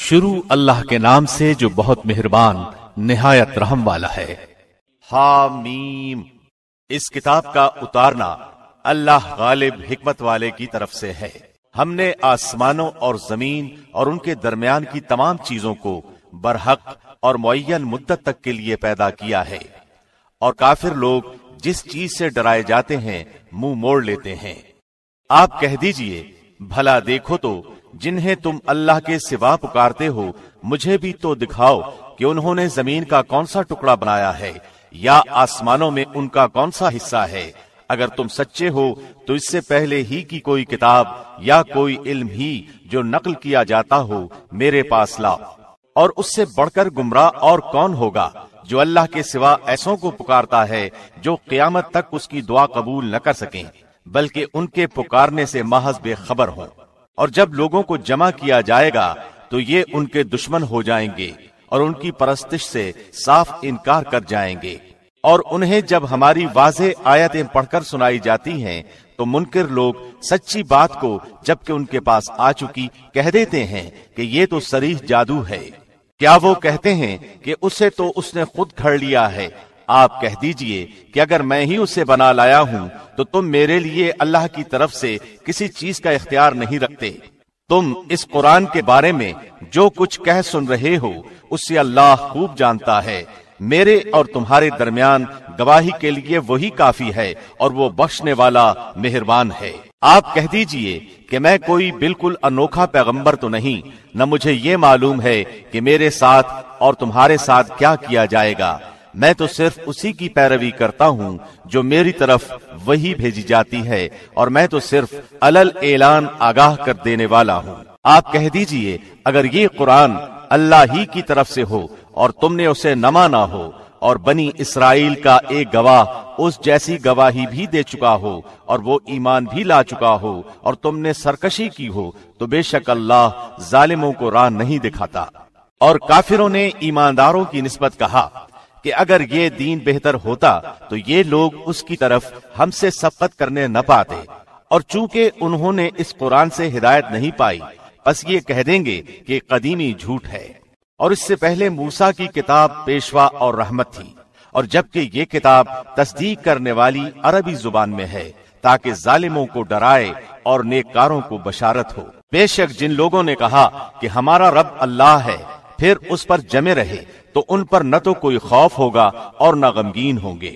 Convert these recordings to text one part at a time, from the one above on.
شروع اللہ کے نام سے جو بہت مہربان نہایت رحم والا ہے۔ حامیم، اس کتاب کا اتارنا اللہ غالب حکمت والے کی طرف سے ہے۔ ہم نے آسمانوں اور زمین اور ان کے درمیان کی تمام چیزوں کو برحق اور معین مدت تک کے لیے پیدا کیا ہے، اور کافر لوگ جس چیز سے ڈرائے جاتے ہیں منہ موڑ لیتے ہیں۔ آپ کہہ دیجئے، بھلا دیکھو تو جنہیں تم اللہ کے سوا پکارتے ہو مجھے بھی تو دکھاؤ کہ انہوں نے زمین کا کون سا ٹکڑا بنایا ہے یا آسمانوں میں ان کا کون سا حصہ ہے۔ اگر تم سچے ہو تو اس سے پہلے ہی کی کوئی کتاب یا کوئی علم ہی جو نقل کیا جاتا ہو میرے پاس لاؤ، اور اس سے بڑھ کر گمراہ اور کون ہوگا جو اللہ کے سوا ایسوں کو پکارتا ہے جو قیامت تک اس کی دعا قبول نہ کر سکیں بلکہ ان کے پکارنے سے محض بے خبر ہوں۔ اور جب لوگوں کو جمع کیا جائے گا تو یہ ان کے دشمن ہو جائیں گے اور ان کی پرستش سے صاف انکار کر جائیں گے، اور انہیں جب ہماری واضح آیتیں پڑھ کر سنائی جاتی ہیں تو منکر لوگ سچی بات کو جبکہ ان کے پاس آ چکی کہہ دیتے ہیں کہ یہ تو صریح جادو ہے۔ کیا وہ کہتے ہیں کہ اسے تو اس نے خود گھڑ لیا ہے؟ آپ کہہ دیجئے کہ اگر میں ہی اسے بنا لایا ہوں تو تم میرے لیے اللہ کی طرف سے کسی چیز کا اختیار نہیں رکھتے۔ تم اس قرآن کے بارے میں جو کچھ کہہ سن رہے ہو اس سے اللہ خوب جانتا ہے۔ میرے اور تمہارے درمیان گواہی کے لیے وہی کافی ہے اور وہ بخشنے والا مہربان ہے۔ آپ کہہ دیجئے کہ میں کوئی بالکل انوکھا پیغمبر تو نہیں، نہ مجھے یہ معلوم ہے کہ میرے ساتھ اور تمہارے ساتھ کیا کیا جائے گا۔ میں تو صرف اسی کی پیروی کرتا ہوں جو میری طرف وہی بھیجی جاتی ہے، اور میں تو صرف علل اعلان آگاہ کر دینے والا ہوں۔ آپ کہہ دیجئے اگر یہ قرآن اللہ ہی کی طرف سے ہو اور تم نے اسے نہ مانا ہو، اور بنی اسرائیل کا ایک گواہ اس جیسی گواہی بھی دے چکا ہو اور وہ ایمان بھی لا چکا ہو، اور تم نے سرکشی کی ہو، تو بے شک اللہ ظالموں کو راہ نہیں دکھاتا۔ اور کافروں نے ایمانداروں کی نسبت کہا کہ اگر یہ دین بہتر ہوتا تو یہ لوگ اس کی طرف ہم سے سبقت کرنے نہ پاتے، اور چونکہ انہوں نے اس قرآن سے ہدایت نہیں پائی بس یہ کہہ دیں گے کہ قدیمی جھوٹ ہے۔ اور اس سے پہلے موسیٰ کی کتاب پیشوا اور رحمت تھی، اور جبکہ یہ کتاب تصدیق کرنے والی عربی زبان میں ہے تاکہ ظالموں کو ڈرائے اور نیککاروں کو بشارت ہو۔ بے شک جن لوگوں نے کہا کہ ہمارا رب اللہ ہے پھر اس پر جمے رہے تو ان پر نہ تو کوئی خوف ہوگا اور نہ غمگین ہوں گے۔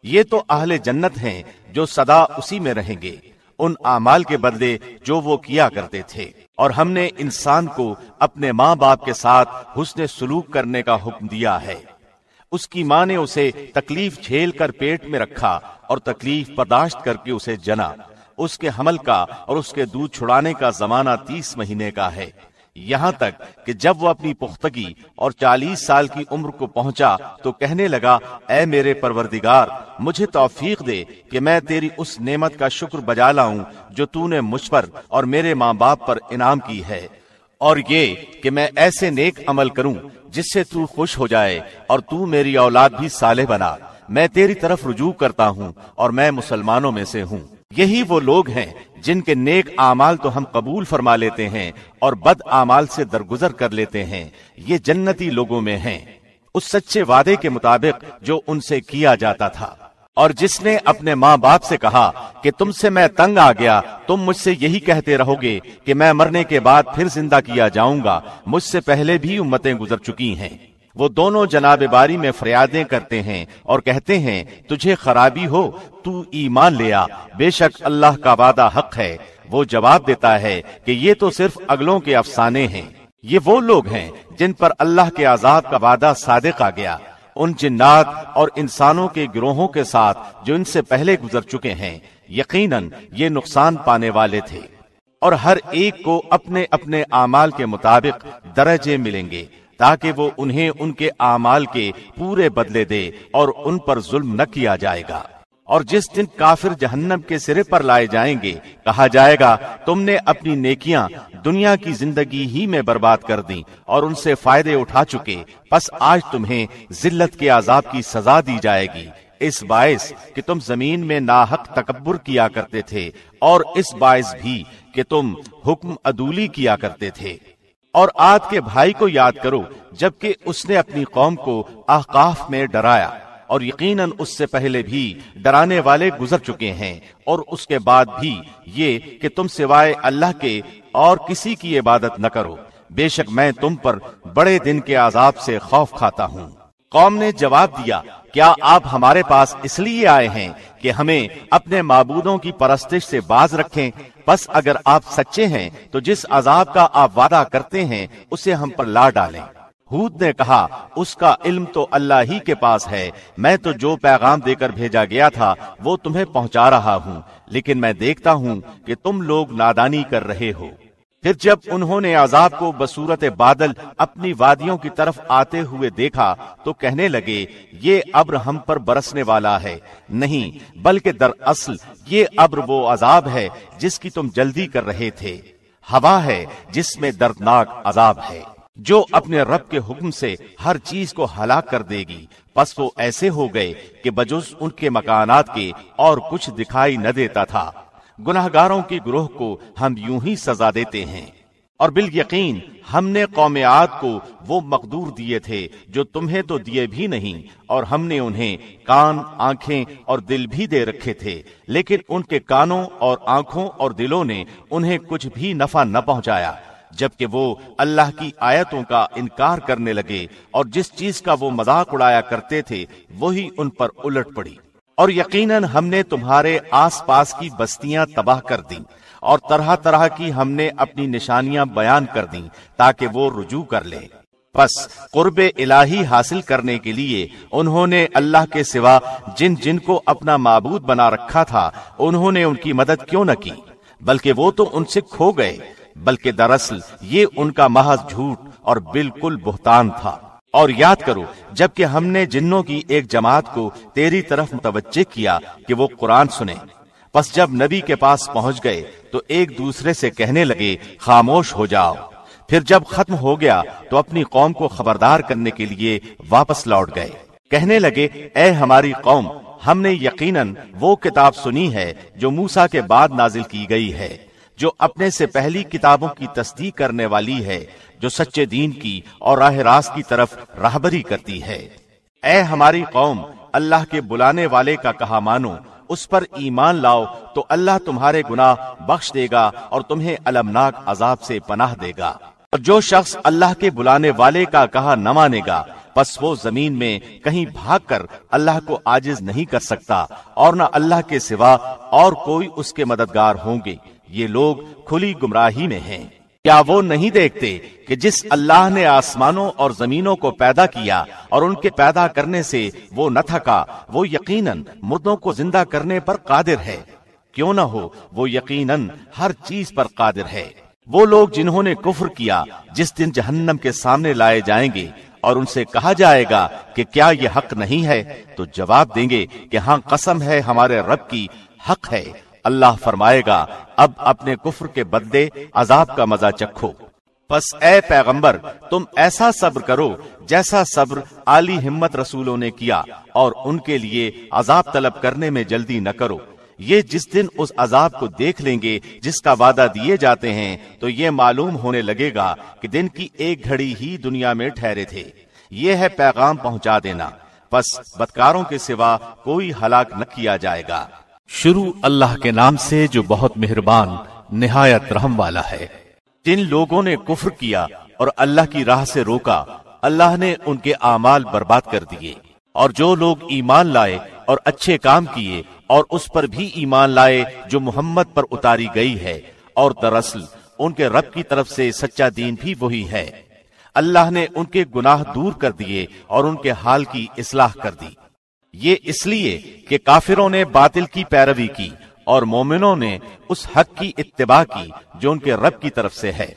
یہ تو اہل جنت ہیں جو سدا اسی میں رہیں گے ان اعمال کے بدلے جو وہ کیا کرتے تھے۔ اور ہم نے انسان کو اپنے ماں باپ کے ساتھ حسن سلوک کرنے کا حکم دیا ہے۔ اس کی ماں نے اسے تکلیف جھیل کر پیٹ میں رکھا اور تکلیف برداشت کر کے اسے جنا۔ اس کے حمل کا اور اس کے دودھ چھڑانے کا زمانہ 30 مہینے کا ہے، یہاں تک کہ جب وہ اپنی پختگی اور 40 سال کی عمر کو پہنچا تو کہنے لگا، اے میرے پروردگار، مجھے توفیق دے کہ میں تیری اس نعمت کا شکر بجا لاؤں جو تو نے مجھ پر اور میرے ماں باپ پر انعام کی ہے، اور یہ کہ میں ایسے نیک عمل کروں جس سے تو خوش ہو جائے اور تو میری اولاد بھی صالح بنا۔ میں تیری طرف رجوع کرتا ہوں اور میں مسلمانوں میں سے ہوں۔ یہی وہ لوگ ہیں جن کے نیک اعمال تو ہم قبول فرما لیتے ہیں اور بد اعمال سے درگزر کر لیتے ہیں۔ یہ جنتی لوگوں میں ہیں اس سچے وعدے کے مطابق جو ان سے کیا جاتا تھا۔ اور جس نے اپنے ماں باپ سے کہا کہ تم سے میں تنگ آ گیا، تم مجھ سے یہی کہتے رہو گے کہ میں مرنے کے بعد پھر زندہ کیا جاؤں گا، مجھ سے پہلے بھی امتیں گزر چکی ہیں۔ وہ دونوں جناب باری میں فریادیں کرتے ہیں اور کہتے ہیں تجھے خرابی ہو تو ایمان لے آ، بے شک اللہ کا وعدہ حق ہے۔ وہ جواب دیتا ہے کہ یہ تو صرف اگلوں کے افسانے ہیں۔ یہ وہ لوگ ہیں جن پر اللہ کے عذاب کا وعدہ صادق آ گیا، ان جنات اور انسانوں کے گروہوں کے ساتھ جو ان سے پہلے گزر چکے ہیں، یقیناً یہ نقصان پانے والے تھے، اور ہر ایک کو اپنے اپنے اعمال کے مطابق درجے ملیں گے تاکہ وہ انہیں ان کے اعمال کے پورے بدلے دے اور ان پر ظلم نہ کیا جائے گا۔ اور جس دن کافر جہنم کے سرے پر لائے جائیں گے کہا جائے گا تم نے اپنی نیکیاں دنیا کی زندگی ہی میں برباد کر دیں اور ان سے فائدے اٹھا چکے، پس آج تمہیں ذلت کے عذاب کی سزا دی جائے گی، اس باعث کہ تم زمین میں ناحق تکبر کیا کرتے تھے، اور اس باعث بھی کہ تم حکم عدولی کیا کرتے تھے۔ اور عاد کے بھائی کو یاد کرو جبکہ اس نے اپنی قوم کو احقاف میں ڈرایا، اور یقیناً اس سے پہلے بھی ڈرانے والے گزر چکے ہیں، اور اس کے بعد بھی یہ کہ تم سوائے اللہ کے اور کسی کی عبادت نہ کرو، بے شک میں تم پر بڑے دن کے عذاب سے خوف کھاتا ہوں۔ قوم نے جواب دیا، کیا آپ ہمارے پاس اس لیے آئے ہیں کہ ہمیں اپنے معبودوں کی پرستش سے باز رکھیں؟ بس اگر آپ سچے ہیں تو جس عذاب کا آپ وعدہ کرتے ہیں اسے ہم پر لا ڈالیں۔ ہود نے کہا، اس کا علم تو اللہ ہی کے پاس ہے، میں تو جو پیغام دے کر بھیجا گیا تھا وہ تمہیں پہنچا رہا ہوں، لیکن میں دیکھتا ہوں کہ تم لوگ نادانی کر رہے ہو۔ پھر جب انہوں نے عذاب کو بصورت بادل اپنی وادیوں کی طرف آتے ہوئے دیکھا تو کہنے لگے، یہ ابر ہم پر برسنے والا ہے، نہیں بلکہ دراصل یہ ابر وہ عذاب ہے جس کی تم جلدی کر رہے تھے، ہوا ہے جس میں دردناک عذاب ہے، جو اپنے رب کے حکم سے ہر چیز کو ہلاک کر دے گی۔ پس وہ ایسے ہو گئے کہ بجز ان کے مکانات کے اور کچھ دکھائی نہ دیتا تھا۔ گناہگاروں کی گروہ کو ہم یوں ہی سزا دیتے ہیں، اور بالیقین ہم نے قوم عاد کو وہ مقدور دیے تھے جو تمہیں تو دیے بھی نہیں، اور ہم نے انہیں کان، آنکھیں اور دل بھی دے رکھے تھے، لیکن ان کے کانوں اور آنکھوں اور دلوں نے انہیں کچھ بھی نفع نہ پہنچایا، جبکہ وہ اللہ کی آیتوں کا انکار کرنے لگے، اور جس چیز کا وہ مذاق اڑایا کرتے تھے وہی ان پر الٹ پڑی۔ اور یقیناً ہم نے تمہارے آس پاس کی بستیاں تباہ کر دیں، اور طرح طرح کی ہم نے اپنی نشانیاں بیان کر دیں تاکہ وہ رجوع کر لیں۔ پس قرب الہی حاصل کرنے کے لیے انہوں نے اللہ کے سوا جن کو اپنا معبود بنا رکھا تھا انہوں نے ان کی مدد کیوں نہ کی، بلکہ وہ تو ان سے کھو گئے، بلکہ دراصل یہ ان کا محض جھوٹ اور بالکل بہتان تھا۔ اور یاد کرو جبکہ ہم نے جنوں کی ایک جماعت کو تیری طرف متوجہ کیا کہ وہ قرآن سنیں، پس جب نبی کے پاس پہنچ گئے تو ایک دوسرے سے کہنے لگے، خاموش ہو جاؤ۔ پھر جب ختم ہو گیا تو اپنی قوم کو خبردار کرنے کے لیے واپس لوٹ گئے، کہنے لگے، اے ہماری قوم، ہم نے یقیناً وہ کتاب سنی ہے جو موسیٰ کے بعد نازل کی گئی ہے، جو اپنے سے پہلی کتابوں کی تصدیق کرنے والی ہے، جو سچے دین کی اور راہ راست کی طرف راہبری کرتی ہے۔ اے ہماری قوم، اللہ کے بلانے والے کا کہا مانو، اس پر ایمان لاؤ تو اللہ تمہارے گناہ بخش دے گا اور تمہیں المناک عذاب سے پناہ دے گا۔ اور جو شخص اللہ کے بلانے والے کا کہا نہ مانے گا پس وہ زمین میں کہیں بھاگ کر اللہ کو عاجز نہیں کر سکتا، اور نہ اللہ کے سوا اور کوئی اس کے مددگار ہوں گے۔ یہ لوگ کھلی گمراہی میں ہیں۔ کیا وہ نہیں دیکھتے کہ جس اللہ نے آسمانوں اور زمینوں کو پیدا کیا اور ان کے پیدا کرنے سے وہ نہ تھکا، وہ یقیناً مردوں کو زندہ کرنے پر قادر ہے؟ کیوں نہ ہو، وہ یقیناً ہر چیز پر قادر ہے۔ وہ لوگ جنہوں نے کفر کیا جس دن جہنم کے سامنے لائے جائیں گے اور ان سے کہا جائے گا کہ کیا یہ حق نہیں ہے، تو جواب دیں گے کہ ہاں قسم ہے ہمارے رب کی، حق ہے۔ اللہ فرمائے گا، اب اپنے کفر کے بدلے عذاب کا مزہ چکھو۔ پس اے پیغمبر، تم ایسا صبر کرو جیسا صبر عالی ہمت رسولوں نے کیا، اور ان کے لیے عذاب طلب کرنے میں جلدی نہ کرو۔ یہ جس دن اس عذاب کو دیکھ لیں گے جس کا وعدہ دیے جاتے ہیں تو یہ معلوم ہونے لگے گا کہ دن کی ایک گھڑی ہی دنیا میں ٹھہرے تھے۔ یہ ہے پیغام پہنچا دینا، پس بدکاروں کے سوا کوئی ہلاک نہ کیا جائے گا۔ شروع اللہ کے نام سے جو بہت مہربان نہایت رحم والا ہے۔ جن لوگوں نے کفر کیا اور اللہ کی راہ سے روکا، اللہ نے ان کے اعمال برباد کر دیے، اور جو لوگ ایمان لائے اور اچھے کام کیے اور اس پر بھی ایمان لائے جو محمد پر اتاری گئی ہے، اور دراصل ان کے رب کی طرف سے سچا دین بھی وہی ہے، اللہ نے ان کے گناہ دور کر دیے اور ان کے حال کی اصلاح کر دی۔ یہ اس لیے کہ کافروں نے باطل کی پیروی کی اور مومنوں نے اس حق کی اتباع کی جو ان کے رب کی طرف سے ہے۔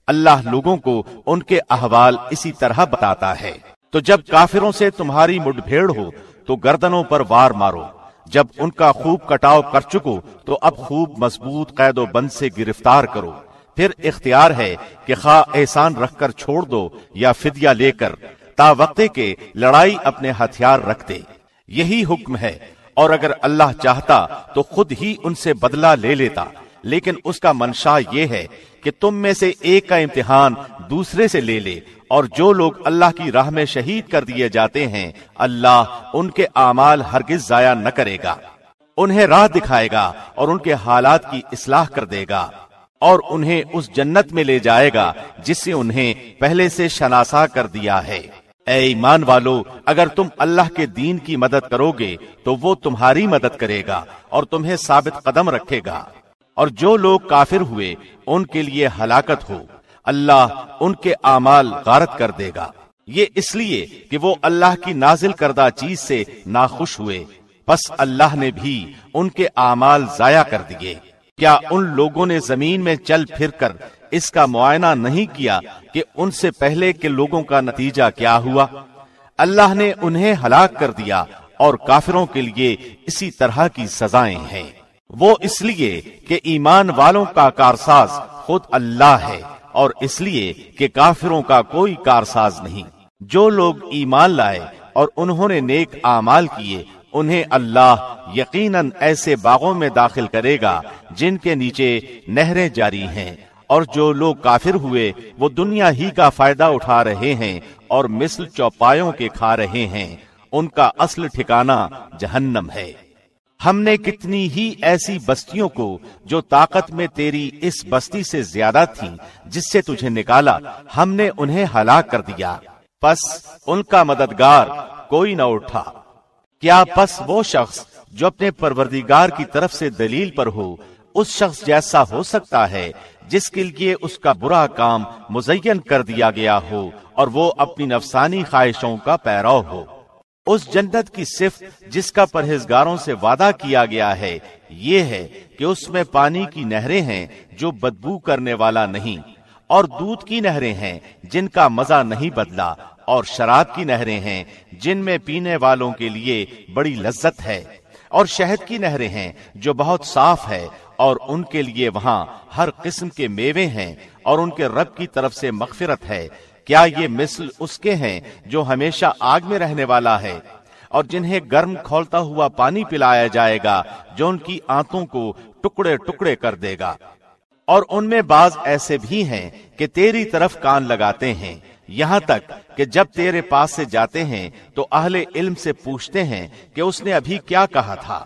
اللہ لوگوں کو ان کے احوال اسی طرح بتاتا ہے۔ تو جب کافروں سے تمہاری مڈ بھیڑ ہو تو گردنوں پر وار مارو، جب ان کا خوب کٹاؤ کر چکو تو اب خوب مضبوط قید و بند سے گرفتار کرو۔ پھر اختیار ہے کہ خواہ احسان رکھ کر چھوڑ دو یا فدیہ لے کر، تا وقتے کے لڑائی اپنے ہتھیار رکھ دے۔ یہی حکم ہے، اور اگر اللہ چاہتا تو خود ہی ان سے بدلہ لے لیتا، لیکن اس کا منشا یہ ہے کہ تم میں سے ایک کا امتحان دوسرے سے لے لے، اور جو لوگ اللہ کی راہ میں شہید کر دیے جاتے ہیں اللہ ان کے اعمال ہرگز ضائع نہ کرے گا، انہیں راہ دکھائے گا اور ان کے حالات کی اصلاح کر دے گا، اور انہیں اس جنت میں لے جائے گا جس سے انہیں پہلے سے شناسا کر دیا ہے۔ اے ایمان والو، اگر تم اللہ کے دین کی مدد کرو گے تو وہ تمہاری مدد کرے گا اور تمہیں ثابت قدم رکھے گا، اور جو لوگ کافر ہوئے ان کے لیے ہلاکت ہو، اللہ ان کے اعمال غارت کر دے گا۔ یہ اس لیے کہ وہ اللہ کی نازل کردہ چیز سے ناخوش ہوئے، پس اللہ نے بھی ان کے اعمال ضائع کر دیے۔ کیا ان لوگوں نے زمین میں چل پھر کر اس کا معائنہ نہیں کیا کہ ان سے پہلے کے لوگوں کا نتیجہ کیا ہوا؟ اللہ نے انہیں ہلاک کر دیا، اور کافروں کے لیے اسی طرح کی سزائیں ہیں۔ وہ اس لیے کہ ایمان والوں کا کارساز خود اللہ ہے، اور اس لیے کہ کافروں کا کوئی کارساز نہیں۔ جو لوگ ایمان لائے اور انہوں نے نیک اعمال کیے، انہیں اللہ یقیناً ایسے باغوں میں داخل کرے گا جن کے نیچے نہریں جاری ہیں، اور جو لوگ کافر ہوئے وہ دنیا ہی کا فائدہ اٹھا رہے ہیں اور مثل چوپایوں کے کھا رہے ہیں، ان کا اصل ٹھکانہ جہنم ہے۔ ہم نے کتنی ہی ایسی بستیوں کو جو طاقت میں تیری اس بستی سے زیادہ تھیں جس سے تجھے نکالا، ہم نے انہیں ہلاک کر دیا، پس ان کا مددگار کوئی نہ اٹھا۔ کیا پس وہ شخص جو اپنے پروردگار کی طرف سے دلیل پر ہو اس شخص جیسا ہو سکتا ہے جس کے لیے اس کا برا کام مزین کر دیا گیا ہو اور وہ اپنی نفسانی خواہشوں کا پیرو ہو؟ اس جنت کی صفت جس کا پرہیزگاروں سے وعدہ کیا گیا ہے یہ ہے کہ اس میں پانی کی نہریں ہیں جو بدبو کرنے والا نہیں، اور دودھ کی نہریں ہیں جن کا مزہ نہیں بدلا، اور شراب کی نہریں ہیں جن میں پینے والوں کے لیے بڑی لذت ہے، اور شہد کی نہریں ہیں جو بہت صاف ہے، اور ان کے لیے وہاں ہر قسم کے میوے ہیں، اور ان کے رب کی طرف سے مغفرت ہے۔ کیا یہ مثل اس کے ہیں جو ہمیشہ آگ میں رہنے والا ہے، اور جنہیں گرم کھولتا ہوا پانی پلایا جائے گا جو ان کی آنتوں کو ٹکڑے ٹکڑے کر دے گا؟ اور ان میں بعض ایسے بھی ہیں کہ تیری طرف کان لگاتے ہیں، یہاں تک کہ جب تیرے پاس سے جاتے ہیں تو اہل علم سے پوچھتے ہیں کہ اس نے ابھی کیا کہا تھا۔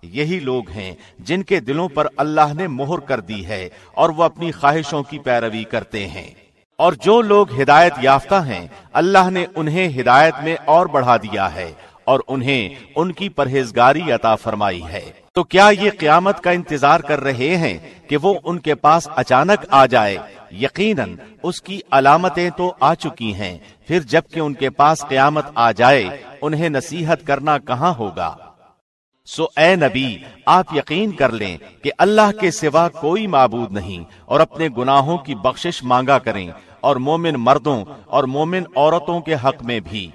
یہی لوگ ہیں جن کے دلوں پر اللہ نے مہر کر دی ہے اور وہ اپنی خواہشوں کی پیروی کرتے ہیں۔ اور جو لوگ ہدایت یافتہ ہیں اللہ نے انہیں ہدایت میں اور بڑھا دیا ہے اور انہیں ان کی پرہیزگاری عطا فرمائی ہے۔ تو کیا یہ قیامت کا انتظار کر رہے ہیں کہ وہ ان کے پاس اچانک آ جائے؟ یقیناً اس کی علامتیں تو آ چکی ہیں، پھر جب کہ ان کے پاس قیامت آ جائے انہیں نصیحت کرنا کہاں ہوگا؟ سو اے نبی، آپ یقین کر لیں کہ اللہ کے سوا کوئی معبود نہیں، اور اپنے گناہوں کی بخشش مانگا کریں، اور مومن مردوں اور مومن عورتوں کے حق میں بھی۔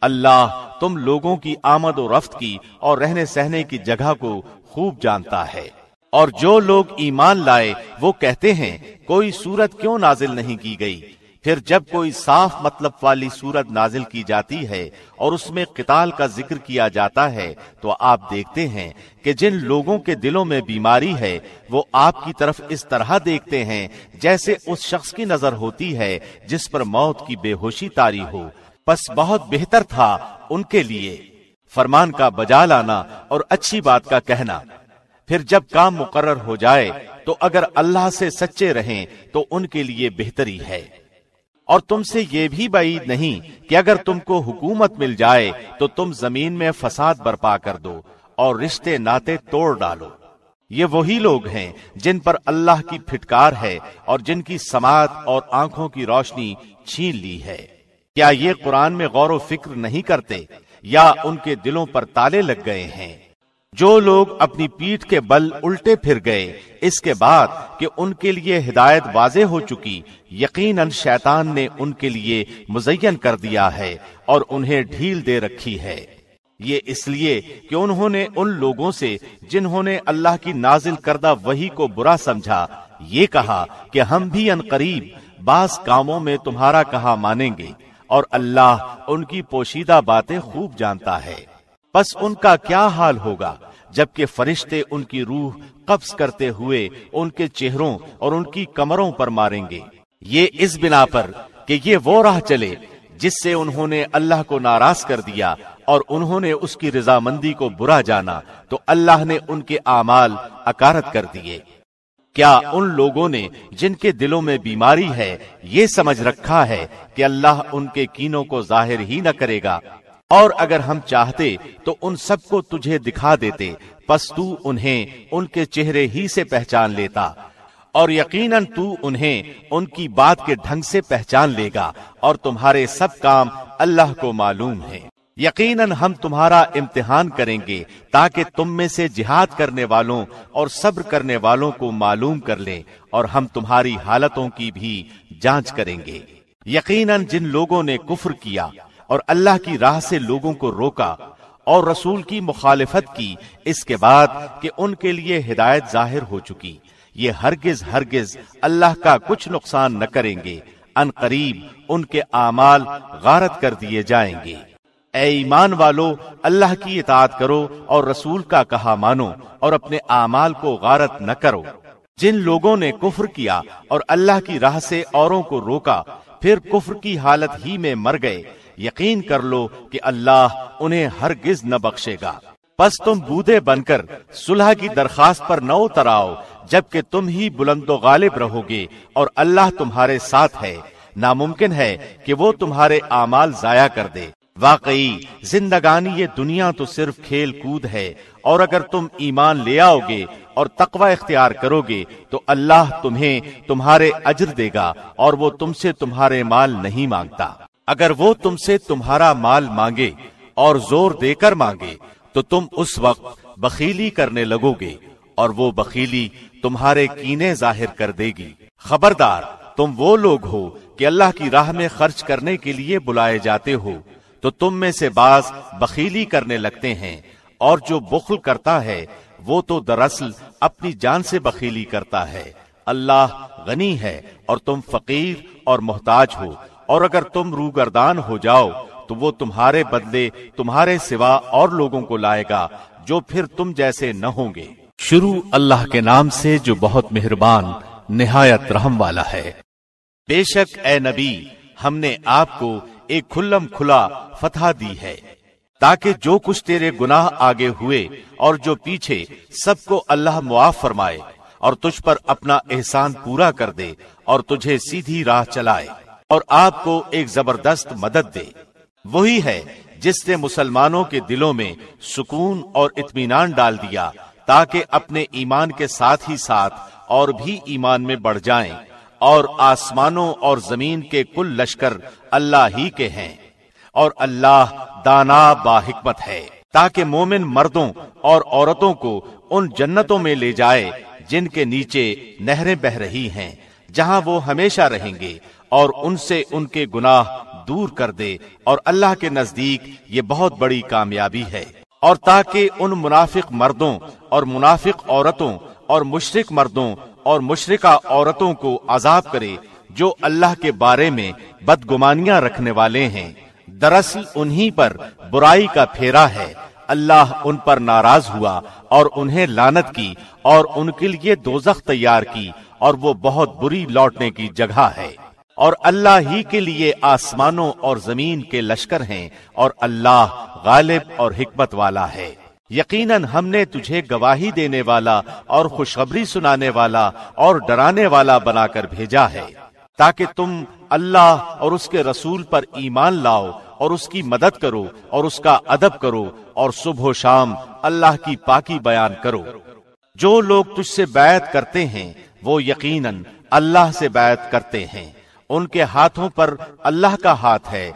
اللہ تم لوگوں کی آمد و رفت کی اور رہنے سہنے کی جگہ کو خوب جانتا ہے۔ اور جو لوگ ایمان لائے وہ کہتے ہیں کوئی سورت کیوں نازل نہیں کی گئی؟ پھر جب کوئی صاف مطلب والی سورت نازل کی جاتی ہے اور اس میں قتال کا ذکر کیا جاتا ہے تو آپ دیکھتے ہیں کہ جن لوگوں کے دلوں میں بیماری ہے وہ آپ کی طرف اس طرح دیکھتے ہیں جیسے اس شخص کی نظر ہوتی ہے جس پر موت کی بے ہوشی طاری ہو۔ پس بہت بہتر تھا ان کے لیے فرمان کا بجا لانا اور اچھی بات کا کہنا۔ پھر جب کام مقرر ہو جائے تو اگر اللہ سے سچے رہیں تو ان کے لیے بہتری ہے۔ اور تم سے یہ بھی بعید نہیں کہ اگر تم کو حکومت مل جائے تو تم زمین میں فساد برپا کر دو اور رشتے ناتے توڑ ڈالو۔ یہ وہی لوگ ہیں جن پر اللہ کی پھٹکار ہے اور جن کی سماعت اور آنکھوں کی روشنی چھین لی ہے۔ کیا یہ قرآن میں غور و فکر نہیں کرتے یا ان کے دلوں پر تالے لگ گئے ہیں؟ جو لوگ اپنی پیٹھ کے بل الٹے پھر گئے اس کے بعد کہ ان کے لیے ہدایت واضح ہو چکی، یقیناً شیطان نے ان کے لیے مزین کر دیا ہے اور انہیں ڈھیل دے رکھی ہے۔ یہ اس لیے کہ انہوں نے ان لوگوں سے جنہوں نے اللہ کی نازل کردہ وحی کو برا سمجھا یہ کہا کہ ہم بھی عنقریب بعض کاموں میں تمہارا کہا مانیں گے، اور اللہ ان کی پوشیدہ باتیں خوب جانتا ہے۔ بس ان کا کیا حال ہوگا جبکہ فرشتے ان کی روح قبض کرتے ہوئے ان کے چہروں اور ان کی کمروں پر ماریں گے، یہ اس بنا پر کہ یہ وہ راہ چلے جس سے انہوں نے اللہ کو ناراض کر دیا اور انہوں نے اس کی رضامندی کو برا جانا، تو اللہ نے ان کے اعمال اکارت کر دیے۔ کیا ان لوگوں نے جن کے دلوں میں بیماری ہے یہ سمجھ رکھا ہے کہ اللہ ان کے کینوں کو ظاہر ہی نہ کرے گا؟ اور اگر ہم چاہتے تو ان سب کو تجھے دکھا دیتے، پس تو انہیں ان کے چہرے ہی سے پہچان لیتا، اور یقیناً تو انہیں ان کی بات کے ڈھنگ سے پہچان لے گا، اور تمہارے سب کام اللہ کو معلوم ہے۔ یقیناً ہم تمہارا امتحان کریں گے تاکہ تم میں سے جہاد کرنے والوں اور صبر کرنے والوں کو معلوم کر لیں، اور ہم تمہاری حالتوں کی بھی جانچ کریں گے۔ یقیناً جن لوگوں نے کفر کیا اور اللہ کی راہ سے لوگوں کو روکا اور رسول کی مخالفت کی، اس کے بعد کہ ان کے لیے ہدایت ظاہر ہو چکی، یہ ہرگز اللہ کا کچھ نقصان نہ کریں گے، ان قریب ان کے اعمال غارت کر دیے جائیں گے۔ اے ایمان والو، اللہ کی اطاعت کرو اور رسول کا کہا مانو، اور اپنے اعمال کو غارت نہ کرو۔ جن لوگوں نے کفر کیا اور اللہ کی راہ سے اوروں کو روکا، پھر کفر کی حالت ہی میں مر گئے، یقین کر لو کہ اللہ انہیں ہرگز نہ بخشے گا۔ پس تم بودے بن کر صلح کی درخواست پر نہ اتر آؤ، جبکہ تم ہی بلند و غالب رہو گے اور اللہ تمہارے ساتھ ہے۔ ناممکن ہے کہ وہ تمہارے اعمال ضائع کر دے۔ واقعی زندگانی یہ دنیا تو صرف کھیل کود ہے، اور اگر تم ایمان لے آؤ گے اور تقوی اختیار کرو گے تو اللہ تمہیں تمہارے اجر دے گا، اور وہ تم سے تمہارے مال نہیں مانگتا۔ اگر وہ تم سے تمہارا مال مانگے اور زور دے کر مانگے تو تم اس وقت بخیلی کرنے لگو گے، اور وہ بخیلی تمہارے کینے ظاہر کر دے گی۔ خبردار، تم وہ لوگ ہو کہ اللہ کی راہ میں خرچ کرنے کے لیے بلائے جاتے ہو، تو تم میں سے بعض بخیلی کرنے لگتے ہیں، اور جو بخل کرتا ہے وہ تو دراصل اپنی جان سے بخیلی کرتا ہے۔ اللہ غنی ہے اور تم فقیر اور محتاج ہو، اور اگر تم روگردان ہو جاؤ تو وہ تمہارے بدلے تمہارے سوا اور لوگوں کو لائے گا جو پھر تم جیسے نہ ہوں گے۔ شروع اللہ کے نام سے جو بہت مہربان نہایت رحم والا ہے۔ بے شک اے نبی، ہم نے آپ کو ایک کھلم کھلا فتح دی ہے، تاکہ جو کچھ تیرے گناہ آگے ہوئے اور جو پیچھے سب کو اللہ معاف فرمائے، اور تجھ پر اپنا احسان پورا کر دے اور تجھے سیدھی راہ چلائے، اور آپ کو ایک زبردست مدد دے۔ وہی ہے جس نے مسلمانوں کے دلوں میں سکون اور اطمینان ڈال دیا، تاکہ اپنے ایمان کے ساتھ ہی ساتھ اور بھی ایمان میں بڑھ جائیں، اور آسمانوں اور زمین کے کل لشکر اللہ ہی کے ہیں، اور اللہ دانا با حکمت ہے، تاکہ مومن مردوں اور عورتوں کو ان جنتوں میں لے جائے جن کے نیچے نہریں بہہ رہی ہیں، جہاں وہ ہمیشہ رہیں گے، اور ان سے ان کے گناہ دور کر دے، اور اللہ کے نزدیک یہ بہت بڑی کامیابی ہے۔ اور تاکہ ان منافق مردوں اور منافق عورتوں اور مشرک مردوں اور مشرکہ عورتوں کو عذاب کرے جو اللہ کے بارے میں بدگمانیاں رکھنے والے ہیں، دراصل انہی پر برائی کا پھیرا ہے۔ اللہ ان پر ناراض ہوا اور انہیں لعنت کی، اور ان کے لیے دوزخ تیار کی، اور وہ بہت بری لوٹنے کی جگہ ہے۔ اور اللہ ہی کے لیے آسمانوں اور زمین کے لشکر ہیں، اور اللہ غالب اور حکمت والا ہے۔ یقیناً ہم نے تجھے گواہی دینے والا اور خوشخبری سنانے والا اور ڈرانے والا بنا کر بھیجا ہے، تاکہ تم اللہ اور اس کے رسول پر ایمان لاؤ اور اس کی مدد کرو اور اس کا ادب کرو، اور صبح و شام اللہ کی پاکی بیان کرو۔ جو لوگ تجھ سے بیعت کرتے ہیں وہ یقیناً اللہ سے بیعت کرتے ہیں، ان کے ہاتھوں پر اللہ کا ہاتھ ہے۔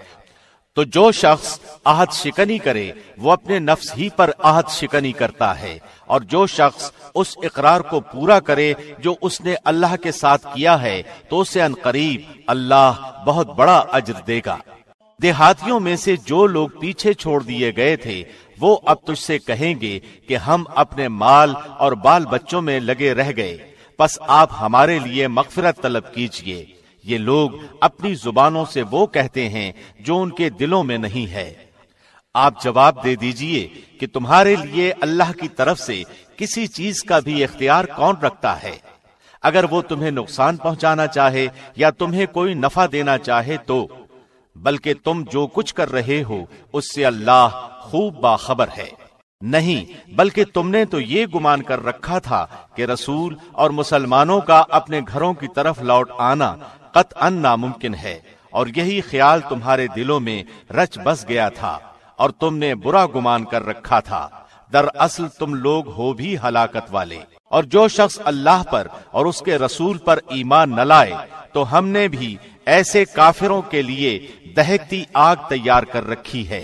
تو جو شخص عہد شکنی کرے وہ اپنے نفس ہی پر عہد شکنی کرتا ہے، اور جو شخص اس اقرار کو پورا کرے جو اس نے اللہ کے ساتھ کیا ہے تو اسے ان قریب اللہ بہت بڑا اجر دے گا۔ دیہاتیوں میں سے جو لوگ پیچھے چھوڑ دیے گئے تھے وہ اب تجھ سے کہیں گے کہ ہم اپنے مال اور بال بچوں میں لگے رہ گئے، پس آپ ہمارے لیے مغفرت طلب کیجئے۔ یہ لوگ اپنی زبانوں سے وہ کہتے ہیں جو ان کے دلوں میں نہیں ہے۔ آپ جواب دے دیجئے کہ تمہارے لیے اللہ کی طرف سے کسی چیز کا بھی اختیار کون رکھتا ہے؟ اگر وہ تمہیں نقصان پہنچانا چاہے یا تمہیں کوئی نفع دینا چاہے تو، بلکہ تم جو کچھ کر رہے ہو اس سے اللہ خوب باخبر ہے۔ نہیں، بلکہ تم نے تو یہ گمان کر رکھا تھا کہ رسول اور مسلمانوں کا اپنے گھروں کی طرف لوٹ آنا قطعاً ناممکن ہے، اور یہی خیال تمہارے دلوں میں رچ بس گیا تھا، اور تم نے برا گمان کر رکھا تھا۔ دراصل تم لوگ ہو بھی ہلاکت والے، اور جو شخص اللہ پر اور اس کے رسول پر ایمان نہ لائے تو ہم نے بھی ایسے کافروں کے لیے دہکتی آگ تیار کر رکھی ہے۔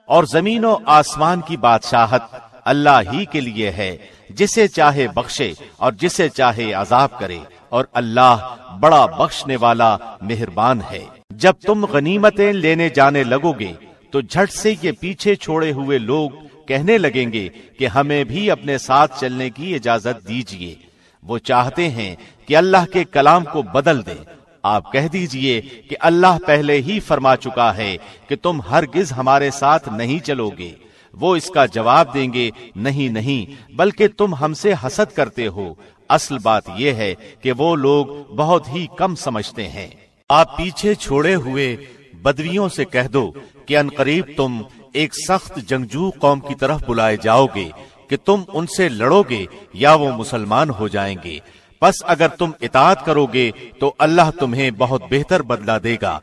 اور زمین و آسمان کی بادشاہت اللہ ہی کے لیے ہے، جسے چاہے بخشے اور جسے چاہے عذاب کرے، اور اللہ بڑا بخشنے والا مہربان ہے۔ جب تم غنیمتیں لینے جانے لگو گے تو جھٹ سے یہ پیچھے چھوڑے ہوئے لوگ کہنے لگیں گے کہ ہمیں بھی اپنے ساتھ چلنے کی اجازت دیجیے۔ وہ چاہتے ہیں کہ اللہ کے کلام کو بدل دیں۔ آپ کہہ دیجئے کہ اللہ پہلے ہی فرما چکا ہے کہ تم ہرگز ہمارے ساتھ نہیں چلو گے۔ وہ اس کا جواب دیں گے، نہیں نہیں، بلکہ تم ہم سے حسد کرتے ہو۔ اصل بات یہ ہے کہ وہ لوگ بہت ہی کم سمجھتے ہیں۔ آپ پیچھے چھوڑے ہوئے بدویوں سے کہہ دو کہ عنقریب تم ایک سخت جنگجو قوم کی طرف بلائے جاؤ گے کہ تم ان سے لڑو گے یا وہ مسلمان ہو جائیں گے، بس اگر تم اطاعت کرو گے تو اللہ تمہیں بہت بہتر بدلہ دے گا،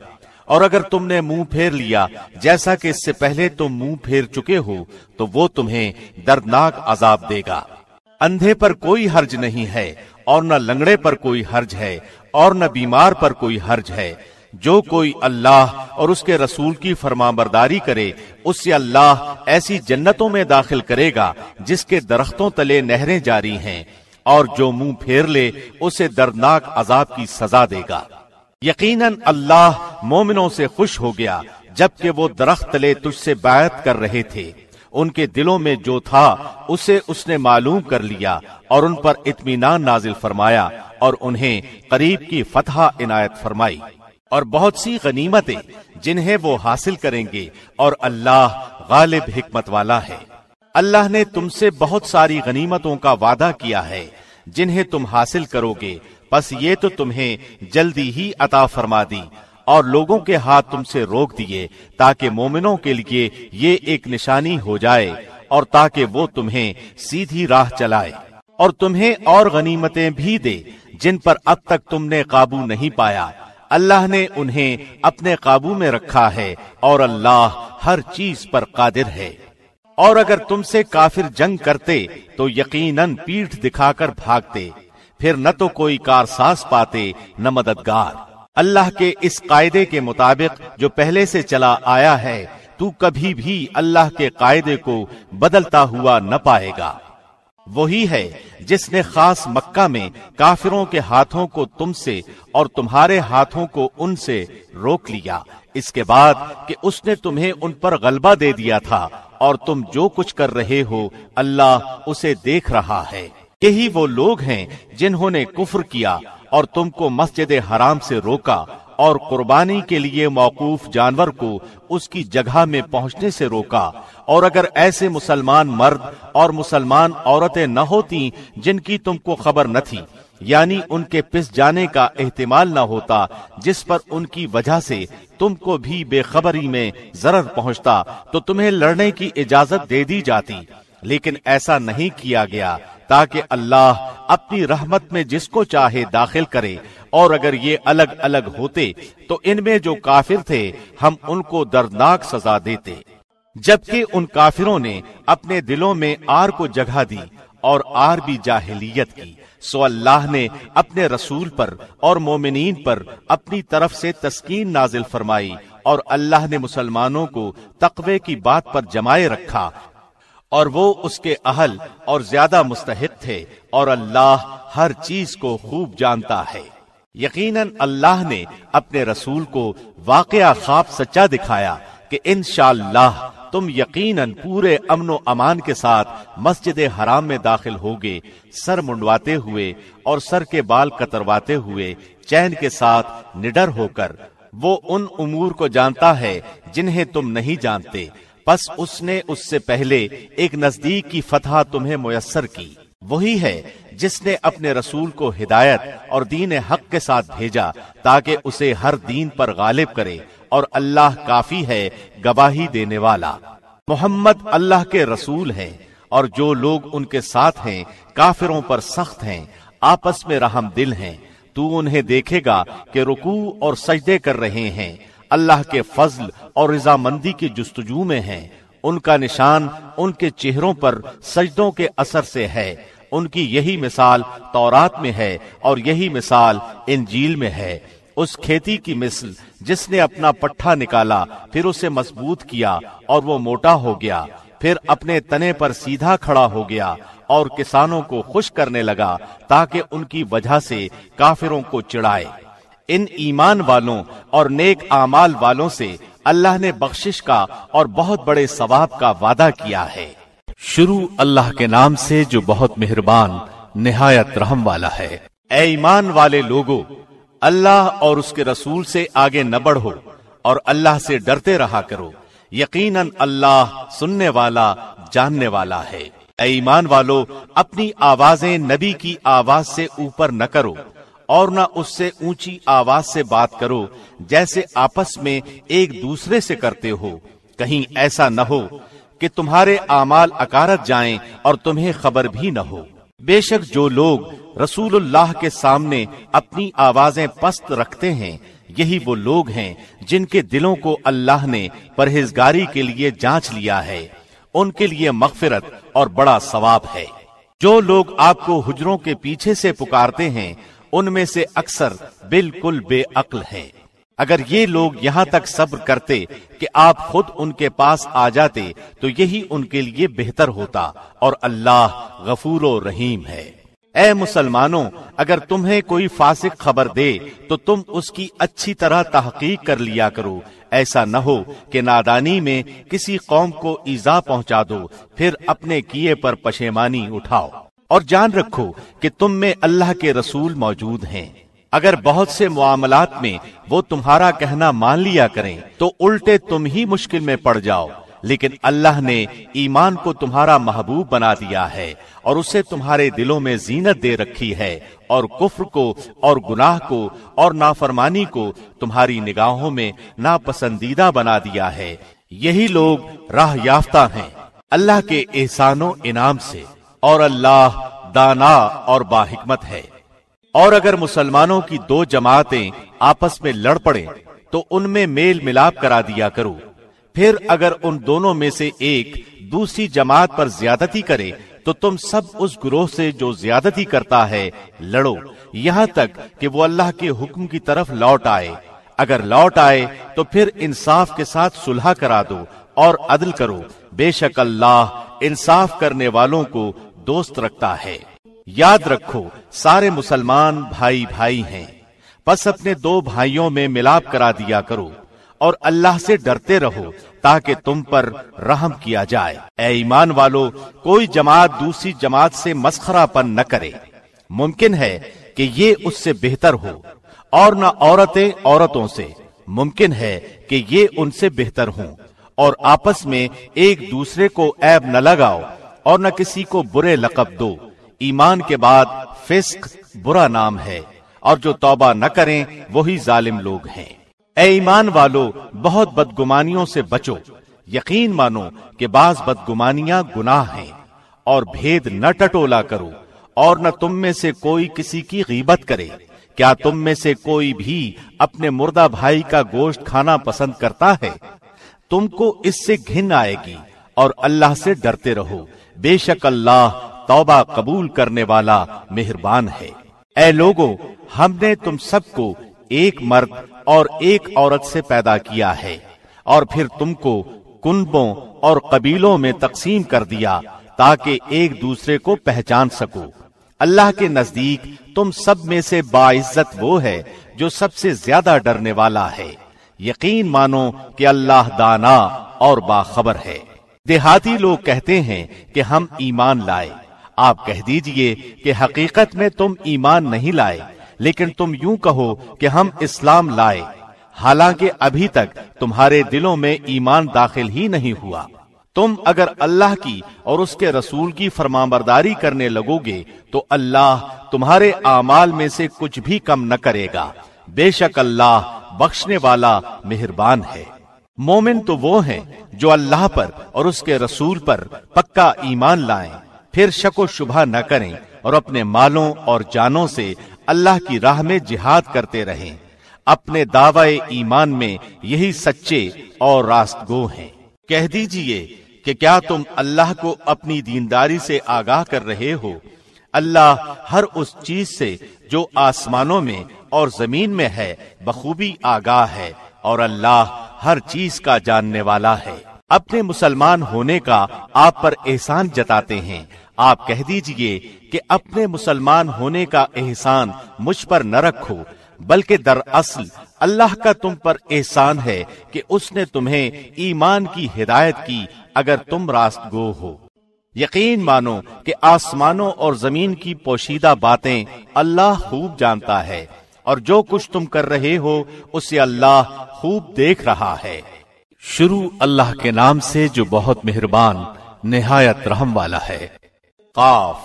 اور اگر تم نے منہ پھیر لیا جیسا کہ اس سے پہلے تم منہ پھیر چکے ہو تو وہ تمہیں دردناک عذاب دے گا۔ اندھے پر کوئی حرج نہیں ہے، اور نہ لنگڑے پر کوئی حرج ہے، اور نہ بیمار پر کوئی حرج ہے۔ جو کوئی اللہ اور اس کے رسول کی فرمانبرداری کرے اس سے اللہ ایسی جنتوں میں داخل کرے گا جس کے درختوں تلے نہریں جاری ہیں، اور جو منہ پھیر لے اسے دردناک عذاب کی سزا دے گا۔ یقیناً اللہ مومنوں سے خوش ہو گیا جبکہ وہ درخت تلے تجھ سے بیعت کر رہے تھے۔ ان کے دلوں میں جو تھا اسے اس نے معلوم کر لیا اور ان پر اطمینان نازل فرمایا اور انہیں قریب کی فتح عنایت فرمائی اور بہت سی غنیمتیں جنہیں وہ حاصل کریں گے، اور اللہ غالب حکمت والا ہے۔ اللہ نے تم سے بہت ساری غنیمتوں کا وعدہ کیا ہے جنہیں تم حاصل کرو گے، پس یہ تو تمہیں جلدی ہی عطا فرما دی اور لوگوں کے ہاتھ تم سے روک دیے تاکہ مومنوں کے لیے یہ ایک نشانی ہو جائے اور تاکہ وہ تمہیں سیدھی راہ چلائے اور تمہیں اور غنیمتیں بھی دے جن پر اب تک تم نے قابو نہیں پایا۔ اللہ نے انہیں اپنے قابو میں رکھا ہے اور اللہ ہر چیز پر قادر ہے۔ اور اگر تم سے کافر جنگ کرتے تو یقیناً پیٹھ دکھا کر بھاگتے، پھر نہ تو کوئی کارساز پاتے نہ مددگار۔ اللہ کے اس قاعدے کے مطابق جو پہلے سے چلا آیا ہے تو کبھی بھی اللہ کے قاعدے کو بدلتا ہوا نہ پائے گا۔ وہی ہے جس نے خاص مکہ میں کافروں کے ہاتھوں کو تم سے اور تمہارے ہاتھوں کو ان سے روک لیا، اس کے بعد کہ اس نے تمہیں ان پر غلبہ دے دیا تھا، اور تم جو کچھ کر رہے ہو اللہ اسے دیکھ رہا ہے۔ یہی وہ لوگ ہیں جنہوں نے کفر کیا اور تم کو مسجد حرام سے روکا اور قربانی کے لیے موقوف جانور کو اس کی جگہ میں پہنچنے سے روکا، اور اگر ایسے مسلمان مرد اور مسلمان عورتیں نہ ہوتی جن کی تم کو خبر نہ تھی، یعنی ان کے پس جانے کا احتمال نہ ہوتا جس پر ان کی وجہ سے تم کو بھی بے خبری میں ضرر پہنچتا، تو تمہیں لڑنے کی اجازت دے دی جاتی، لیکن ایسا نہیں کیا گیا تاکہ اللہ اپنی رحمت میں جس کو چاہے داخل کرے، اور اگر یہ الگ الگ ہوتے تو ان میں جو کافر تھے ہم ان کو دردناک سزا دیتے، جبکہ ان کافروں نے اپنے دلوں میں آر کو جگہ دی اور آر بھی جاہلیت کی، سو اللہ نے اپنے رسول پر اور مومنین پر اپنی طرف سے تسکین نازل فرمائی، اور اللہ نے مسلمانوں کو تقوی کی بات پر جمائے رکھا، اور وہ اس کے اہل اور زیادہ مستحق تھے، اور اللہ ہر چیز کو خوب جانتا ہے۔ یقیناً اللہ نے اپنے رسول کو واقعہ خواب سچا دکھایا کہ انشاءاللہ تم یقیناً پورے امن و امان کے ساتھ مسجد حرام میں داخل ہوگے، سر منڈواتے ہوئے اور سر کے بال کترواتے ہوئے، چین کے ساتھ نڈر ہو کر۔ وہ ان امور کو جانتا ہے جنہیں تم نہیں جانتے، پس اس نے اس سے پہلے ایک نزدیک کی فتح تمہیں میسر کی۔ وہی ہے جس نے اپنے رسول کو ہدایت اور دین حق کے ساتھ بھیجا تاکہ اسے ہر دین پر غالب کرے، اور اللہ کافی ہے گواہی دینے والا۔ محمد اللہ کے رسول ہیں، اور جو لوگ ان کے ساتھ ہیں کافروں پر سخت ہیں، آپس میں رحم دل ہیں۔ تو انہیں دیکھے گا کہ رکوع اور سجدے کر رہے ہیں، اللہ کے فضل اور رضامندی کی جستجو میں ہیں۔ ان کا نشان ان کے چہروں پر سجدوں کے اثر سے ہے۔ ان کی یہی مثال تورات میں ہے اور یہی مثال انجیل میں ہے۔ اس کھیتی کی مثل جس نے اپنا پٹھا نکالا، پھر اسے مضبوط کیا اور وہ موٹا ہو گیا، پھر اپنے تنے پر سیدھا کھڑا ہو گیا اور کسانوں کو خوش کرنے لگا تاکہ ان کی وجہ سے کافروں کو چڑھائے۔ ان ایمان والوں اور نیک اعمال والوں سے اللہ نے بخشش کا اور بہت بڑے ثواب کا وعدہ کیا ہے۔ شروع اللہ کے نام سے جو بہت مہربان نہایت رحم والا ہے۔ اے ایمان والے لوگو، اللہ اور اس کے رسول سے آگے نہ بڑھو اور اللہ سے ڈرتے رہا کرو، یقیناً اللہ سننے والا جاننے والا ہے۔ اے ایمان والو، اپنی آوازیں نبی کی آواز سے اوپر نہ کرو اور نہ اس سے اونچی آواز سے بات کرو جیسے آپس میں ایک دوسرے سے کرتے ہو، کہیں ایسا نہ ہو کہ تمہارے اعمال اکارت جائیں اور تمہیں خبر بھی نہ ہو۔ بے شک جو لوگ رسول اللہ کے سامنے اپنی آوازیں پست رکھتے ہیں، یہی وہ لوگ ہیں جن کے دلوں کو اللہ نے پرہیزگاری کے لیے جانچ لیا ہے، ان کے لیے مغفرت اور بڑا ثواب ہے۔ جو لوگ آپ کو حجروں کے پیچھے سے پکارتے ہیں، ان میں سے اکثر بالکل بے عقل ہیں۔ اگر یہ لوگ یہاں تک صبر کرتے کہ آپ خود ان کے پاس آ جاتے تو یہی ان کے لیے بہتر ہوتا، اور اللہ غفور و رحیم ہے۔ اے مسلمانوں، اگر تمہیں کوئی فاسق خبر دے تو تم اس کی اچھی طرح تحقیق کر لیا کرو، ایسا نہ ہو کہ نادانی میں کسی قوم کو ایذا پہنچا دو، پھر اپنے کیے پر پشیمانی اٹھاؤ۔ اور جان رکھو کہ تم میں اللہ کے رسول موجود ہیں۔ اگر بہت سے معاملات میں وہ تمہارا کہنا مان لیا کریں تو الٹے تم ہی مشکل میں پڑ جاؤ، لیکن اللہ نے ایمان کو تمہارا محبوب بنا دیا ہے اور اسے تمہارے دلوں میں زینت دے رکھی ہے، اور کفر کو اور گناہ کو اور نافرمانی کو تمہاری نگاہوں میں ناپسندیدہ بنا دیا ہے۔ یہی لوگ راہ یافتہ ہیں اللہ کے احسان و انعام سے، اور اللہ دانا اور باحکمت ہے۔ اور اگر مسلمانوں کی دو جماعتیں آپس میں لڑ پڑیں تو ان میں میل ملاپ کرا دیا کرو، پھر اگر ان دونوں میں سے ایک دوسری جماعت پر زیادتی کرے تو تم سب اس گروہ سے جو زیادتی کرتا ہے لڑو، یہاں تک کہ وہ اللہ کے حکم کی طرف لوٹ آئے۔ اگر لوٹ آئے تو پھر انصاف کے ساتھ صلح کرا دو اور عدل کرو، بے شک اللہ انصاف کرنے والوں کو دوست رکھتا ہے۔ یاد رکھو سارے مسلمان بھائی بھائی ہیں، پس اپنے دو بھائیوں میں ملاپ کرا دیا کرو اور اللہ سے ڈرتے رہو تاکہ تم پر رحم کیا جائے۔ اے ایمان والو، کوئی جماعت دوسری جماعت سے مسخرہ پن نہ کرے، ممکن ہے کہ یہ اس سے بہتر ہو، اور نہ عورتیں عورتوں سے، ممکن ہے کہ یہ ان سے بہتر ہوں، اور آپس میں ایک دوسرے کو عیب نہ لگاؤ اور نہ کسی کو برے لقب دو۔ ایمان کے بعد فسق برا نام ہے، اور جو توبہ نہ کریں وہی ظالم لوگ ہیں۔ اے ایمان والو، بہت بدگمانیوں سے بچو، یقین مانو کہ بعض بدگمانیاں گناہ ہیں، اور بھید نہ ٹٹولا کرو، اور نہ تم میں سے کوئی کسی کی غیبت کرے۔ کیا تم میں سے کوئی بھی اپنے مردہ بھائی کا گوشت کھانا پسند کرتا ہے؟ تم کو اس سے گھن آئے گی، اور اللہ سے ڈرتے رہو، بے شک اللہ توبہ قبول کرنے والا مہربان ہے۔ اے لوگو، ہم نے تم سب کو ایک مرد اور ایک عورت سے پیدا کیا ہے، اور پھر تم کو کنبوں اور قبیلوں میں تقسیم کر دیا تاکہ ایک دوسرے کو پہچان سکو۔ اللہ کے نزدیک تم سب میں سے باعزت وہ ہے جو سب سے زیادہ ڈرنے والا ہے۔ یقین مانو کہ اللہ دانا اور باخبر ہے۔ دیہاتی لوگ کہتے ہیں کہ ہم ایمان لائے، آپ کہہ دیجئے کہ حقیقت میں تم ایمان نہیں لائے، لیکن تم یوں کہو کہ ہم اسلام لائے۔ حالانکہ ابھی تک تمہارے دلوں میں ایمان داخل ہی نہیں ہوا۔ تم اگر اللہ کی اور اس کے رسول کی فرمانبرداری کرنے لگو گے تو اللہ تمہارے اعمال میں سے کچھ بھی کم نہ کرے گا، بے شک اللہ بخشنے والا مہربان ہے۔ مومن تو وہ ہیں جو اللہ پر اور اس کے رسول پر پکا ایمان لائیں، پھر شک و شبہ نہ کریں اور اپنے مالوں اور جانوں سے اللہ کی راہ میں جہاد کرتے رہیں۔ اپنے دعوی ایمان میں یہی سچے اور راست گو ہیں۔ کہہ دیجئے کہ کیا تم اللہ کو اپنی دینداری سے آگاہ کر رہے ہو؟ اللہ ہر اس چیز سے جو آسمانوں میں اور زمین میں ہے بخوبی آگاہ ہے، اور اللہ ہر چیز کا جاننے والا ہے۔ اپنے مسلمان ہونے کا آپ پر احسان جتاتے ہیں، آپ کہہ دیجئے کہ اپنے مسلمان ہونے کا احسان مجھ پر نہ رکھو، بلکہ دراصل اللہ کا تم پر احسان ہے کہ اس نے تمہیں ایمان کی ہدایت کی اگر تم راست گو ہو۔ یقین مانو کہ آسمانوں اور زمین کی پوشیدہ باتیں اللہ خوب جانتا ہے، اور جو کچھ تم کر رہے ہو اسے اللہ خوب دیکھ رہا ہے۔ شروع اللہ کے نام سے جو بہت مہربان نہایت رحم والا ہے۔ قاف،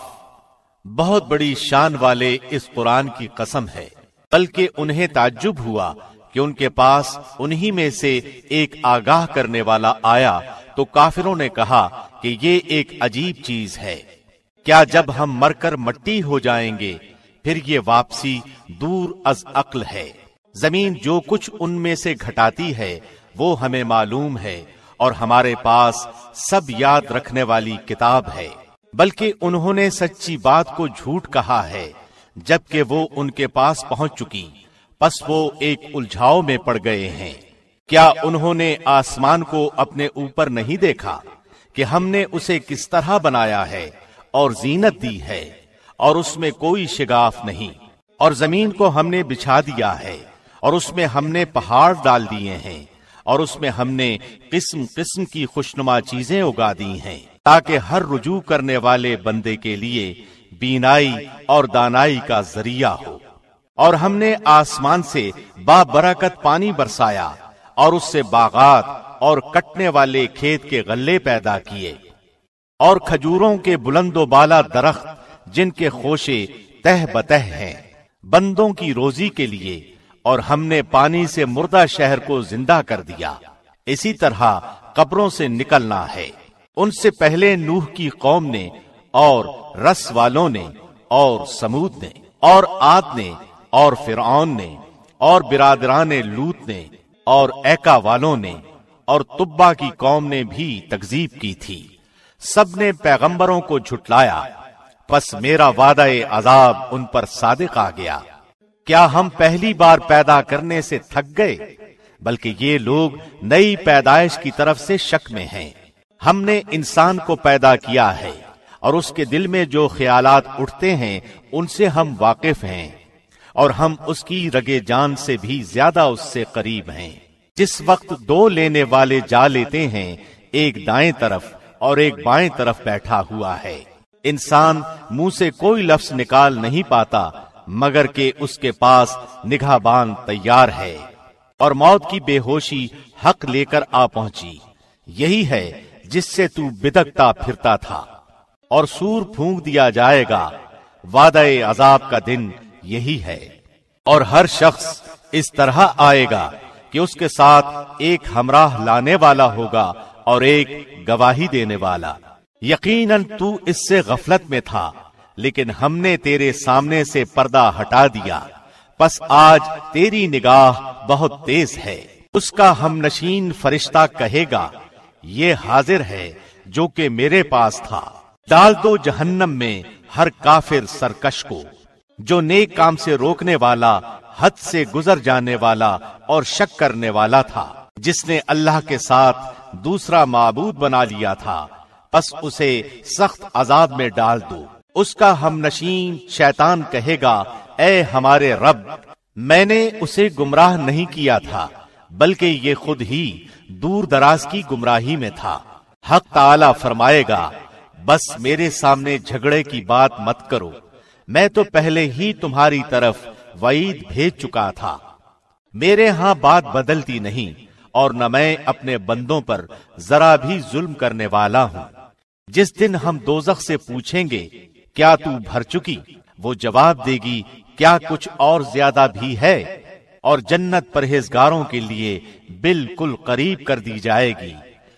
بہت بڑی شان والے اس قرآن کی قسم ہے، بلکہ انہیں تعجب ہوا کہ ان کے پاس انہی میں سے ایک آگاہ کرنے والا آیا تو کافروں نے کہا کہ یہ ایک عجیب چیز ہے، کیا جب ہم مر کر مٹی ہو جائیں گے پھر یہ واپسی دور از عقل ہے۔ زمین جو کچھ ان میں سے گھٹاتی ہے وہ ہمیں معلوم ہے، اور ہمارے پاس سب یاد رکھنے والی کتاب ہے۔ بلکہ انہوں نے سچی بات کو جھوٹ کہا ہے جبکہ وہ ان کے پاس پہنچ چکی، پس وہ ایک الجھاؤ میں پڑ گئے ہیں۔ کیا انہوں نے آسمان کو اپنے اوپر نہیں دیکھا کہ ہم نے اسے کس طرح بنایا ہے اور زینت دی ہے، اور اس میں کوئی شگاف نہیں، اور زمین کو ہم نے بچھا دیا ہے، اور اس میں ہم نے پہاڑ ڈال دیے ہیں، اور اس میں ہم نے قسم قسم کی خوشنما چیزیں اگا دی ہیں، تاکہ ہر رجوع کرنے والے بندے کے لیے بینائی اور دانائی کا ذریعہ ہو۔ اور ہم نے آسمان سے بابرکت پانی برسایا، اور اس سے باغات اور کٹنے والے کھیت کے غلے پیدا کیے، اور کھجوروں کے بلند و بالا درخت جن کے خوشے تہ بتہ ہیں بندوں کی روزی کے لیے، اور ہم نے پانی سے مردہ شہر کو زندہ کر دیا۔ اسی طرح قبروں سے نکلنا ہے۔ ان سے پہلے نوح کی قوم نے، اور رس والوں نے، اور سمود نے، اور عاد نے، اور فرعون نے، اور برادران لوط نے، اور ایکا والوں نے، اور تبا کی قوم نے بھی تکذیب کی تھی۔ سب نے پیغمبروں کو جھٹلایا، پس میرا وعدہ عذاب ان پر صادق آ گیا۔ کیا ہم پہلی بار پیدا کرنے سے تھک گئے؟ بلکہ یہ لوگ نئی پیدائش کی طرف سے شک میں ہیں۔ ہم نے انسان کو پیدا کیا ہے، اور اس کے دل میں جو خیالات اٹھتے ہیں ان سے ہم واقف ہیں، اور ہم اس کی رگے جان سے بھی زیادہ اس سے قریب ہیں۔ جس وقت دو لینے والے جا لیتے ہیں، ایک دائیں طرف اور ایک بائیں طرف بیٹھا ہوا ہے، انسان منہ سے کوئی لفظ نکال نہیں پاتا مگر کہ اس کے پاس نگہبان تیار ہے، اور موت کی بے ہوشی حق لے کر آ پہنچی۔ یہی ہے جس سے تو بدکتا پھرتا تھا، اور سور پھونک دیا جائے گا۔ وعدہ عذاب کا دن یہی ہے، اور ہر شخص اس طرح آئے گا کہ اس کے ساتھ ایک ہمراہ لانے والا ہوگا اور ایک گواہی دینے والا۔ یقیناً تو اس سے غفلت میں تھا، لیکن ہم نے تیرے سامنے سے پردہ ہٹا دیا، پس آج تیری نگاہ بہت تیز ہے۔ اس کا ہم نشین فرشتہ کہے گا، یہ حاضر ہے جو کہ میرے پاس تھا۔ ڈال دو جہنم میں ہر کافر سرکش کو، جو نیک کام سے روکنے والا، حد سے گزر جانے والا اور شک کرنے والا تھا، جس نے اللہ کے ساتھ دوسرا معبود بنا لیا تھا، پس اسے سخت عذاب میں ڈال دو۔ اس کا ہم نشین شیطان کہے گا، اے ہمارے رب، میں نے اسے گمراہ نہیں کیا تھا، بلکہ یہ خود ہی دور دراز کی گمراہی میں تھا۔ حق تعالی فرمائے گا، بس میرے سامنے جھگڑے کی بات مت کرو، میں تو پہلے ہی تمہاری طرف وعید بھیج چکا تھا۔ میرے ہاں بات بدلتی نہیں اور نہ میں اپنے بندوں پر ذرا بھی ظلم کرنے والا ہوں۔ جس دن ہم دوزخ سے پوچھیں گے کیا تو بھر چکی، وہ جواب دے گی کیا کچھ اور زیادہ بھی ہے، اور جنت پرہیزگاروں کے لیے بالکل قریب کر دی جائے گی،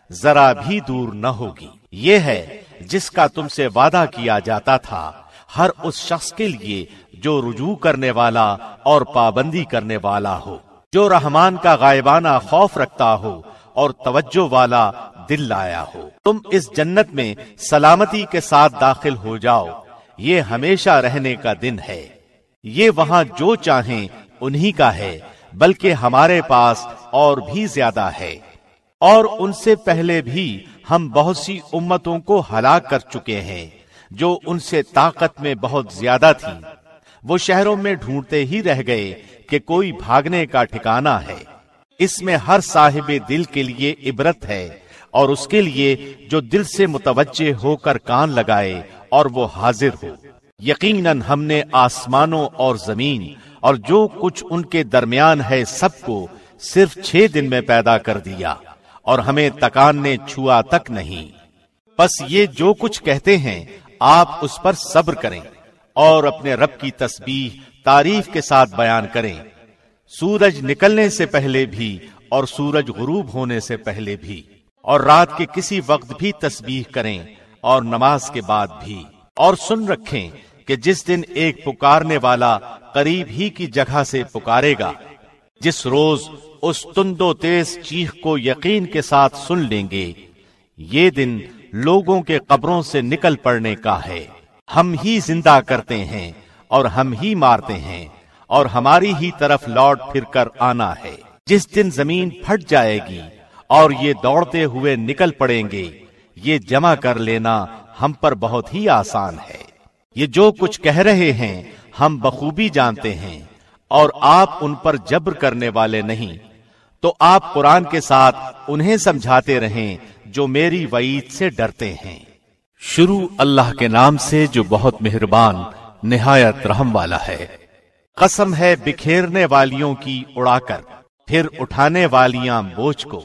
ذرا بھی دور نہ ہوگی۔ یہ ہے جس کا تم سے وعدہ کیا جاتا تھا ہر اس شخص کے لیے جو رجوع کرنے والا اور پابندی کرنے والا ہو، جو رحمان کا غائبانہ خوف رکھتا ہو اور توجہ والا دل لایا ہو۔ تم اس جنت میں سلامتی کے ساتھ داخل ہو جاؤ، یہ ہمیشہ رہنے کا دن ہے، یہ وہاں جو چاہیں انہی کا ہے، بلکہ ہمارے پاس اور بھی زیادہ ہے۔ اور ان سے پہلے بھی ہم بہت سی امتوں کو ہلاک کر چکے ہیں جو ان سے طاقت میں بہت زیادہ تھی، وہ شہروں میں ڈھونڈتے ہی رہ گئے کہ کوئی بھاگنے کا ٹھکانہ ہے۔ اس میں ہر صاحب دل کے لیے عبرت ہے، اور اس کے لیے جو دل سے متوجہ ہو کر کان لگائے اور وہ حاضر ہو۔ یقیناً ہم نے آسمانوں اور زمین اور جو کچھ ان کے درمیان ہے سب کو صرف 6 دن میں پیدا کر دیا، اور ہمیں تکان نے چھوا تک نہیں۔ بس یہ جو کچھ کہتے ہیں آپ اس پر صبر کریں اور اپنے رب کی تسبیح تعریف کے ساتھ بیان کریں، سورج نکلنے سے پہلے بھی اور سورج غروب ہونے سے پہلے بھی، اور رات کے کسی وقت بھی تسبیح کریں اور نماز کے بعد بھی۔ اور سن رکھیں کہ جس دن ایک پکارنے والا قریب ہی کی جگہ سے پکارے گا، جس روز اس تند و تیز چیخ کو یقین کے ساتھ سن لیں گے، یہ دن لوگوں کے قبروں سے نکل پڑنے کا ہے۔ ہم ہی زندہ کرتے ہیں اور ہم ہی مارتے ہیں، اور ہماری ہی طرف لوٹ پھر کر آنا ہے۔ جس دن زمین پھٹ جائے گی اور یہ دوڑتے ہوئے نکل پڑیں گے، یہ جمع کر لینا ہم پر بہت ہی آسان ہے۔ یہ جو کچھ کہہ رہے ہیں ہم بخوبی جانتے ہیں، اور آپ ان پر جبر کرنے والے نہیں، تو آپ قرآن کے ساتھ انہیں سمجھاتے رہیں جو میری وعید سے ڈرتے ہیں۔ شروع اللہ کے نام سے جو بہت مہربان نہایت رحم والا ہے۔ قسم ہے بکھیرنے والیوں کی اڑا کر، پھر اٹھانے والیاں بوجھ کو،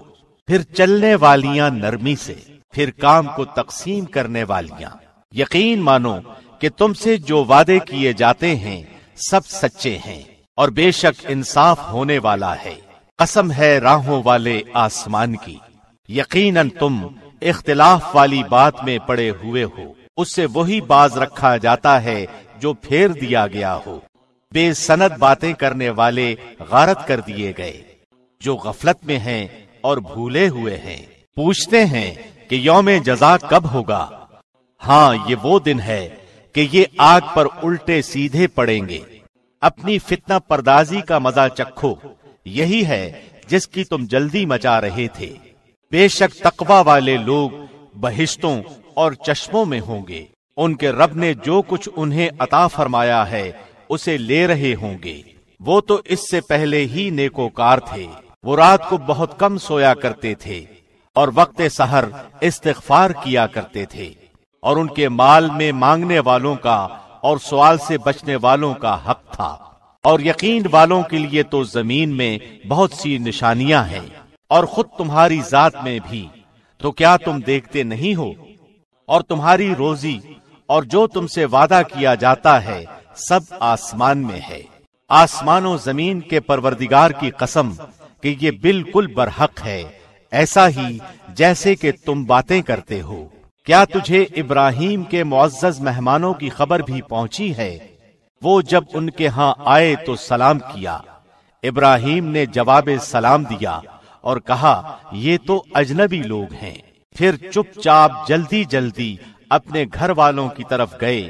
پھر چلنے والیاں نرمی سے، پھر کام کو تقسیم کرنے والیاں۔ یقین مانو کہ تم سے جو وعدے کیے جاتے ہیں سب سچے ہیں، اور بے شک انصاف ہونے والا ہے۔ قسم ہے راہوں والے آسمان کی، یقیناً تم اختلاف والی بات میں پڑے ہوئے ہو، اس سے وہی باز رکھا جاتا ہے جو پھیر دیا گیا ہو۔ بے سند باتیں کرنے والے غارت کر دیے گئے، جو غفلت میں ہیں اور بھولے ہوئے ہیں۔ پوچھتے ہیں کہ یوم جزا کب ہوگا؟ ہاں، یہ وہ دن ہے کہ یہ آگ پر الٹے سیدھے پڑیں گے۔ اپنی فتنہ پردازی کا مزہ چکھو، یہی ہے جس کی تم جلدی مچا رہے تھے۔ بے شک تقوی والے لوگ بہشتوں اور چشموں میں ہوں گے، ان کے رب نے جو کچھ انہیں عطا فرمایا ہے اسے لے رہے ہوں گے۔ وہ تو اس سے پہلے ہی نیکوکار تھے، وہ رات کو بہت کم سویا کرتے تھے اور وقت سحر استغفار کیا کرتے تھے، اور ان کے مال میں مانگنے والوں کا اور سوال سے بچنے والوں کا حق تھا۔ اور یقین والوں کے لیے تو زمین میں بہت سی نشانیاں ہیں، اور خود تمہاری ذات میں بھی، تو کیا تم دیکھتے نہیں ہو؟ اور تمہاری روزی اور جو تم سے وعدہ کیا جاتا ہے سب آسمان میں ہے۔ آسمان و زمین کے پروردگار کی قسم کہ یہ بالکل برحق ہے، ایسا ہی جیسے کہ تم باتیں کرتے ہو۔ کیا تجھے ابراہیم کے معزز مہمانوں کی خبر بھی پہنچی ہے؟ وہ جب ان کے ہاں آئے تو سلام کیا۔ ابراہیم نے جواب سلام دیا اور کہا یہ تو اجنبی لوگ ہیں۔ پھر چپ چاپ جلدی جلدی اپنے گھر والوں کی طرف گئے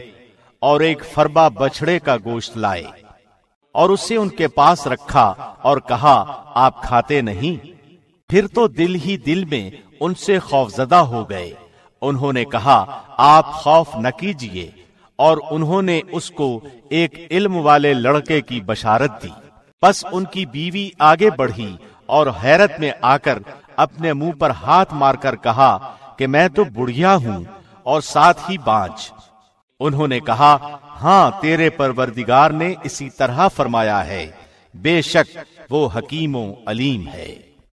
اور ایک فربا بچڑے کا گوشت لائے اور اسے ان کے پاس رکھا اور کہا آپ کھاتے نہیں؟ پھر تو دل ہی دل میں ان سے خوفزدہ ہو گئے۔ انہوں نے کہا آپ خوف نہ کیجیے، اور انہوں نے اس کو ایک علم والے لڑکے کی بشارت دی۔ پس ان کی بیوی آگے بڑھی اور حیرت میں آ کر اپنے منہ پر ہاتھ مار کر کہا کہ میں تو بڑھیا ہوں اور ساتھ ہی بانجھ۔ انہوں نے کہا ہاں، تیرے پروردگار نے اسی طرح فرمایا ہے، بے شک وہ حکیم و علیم ہے۔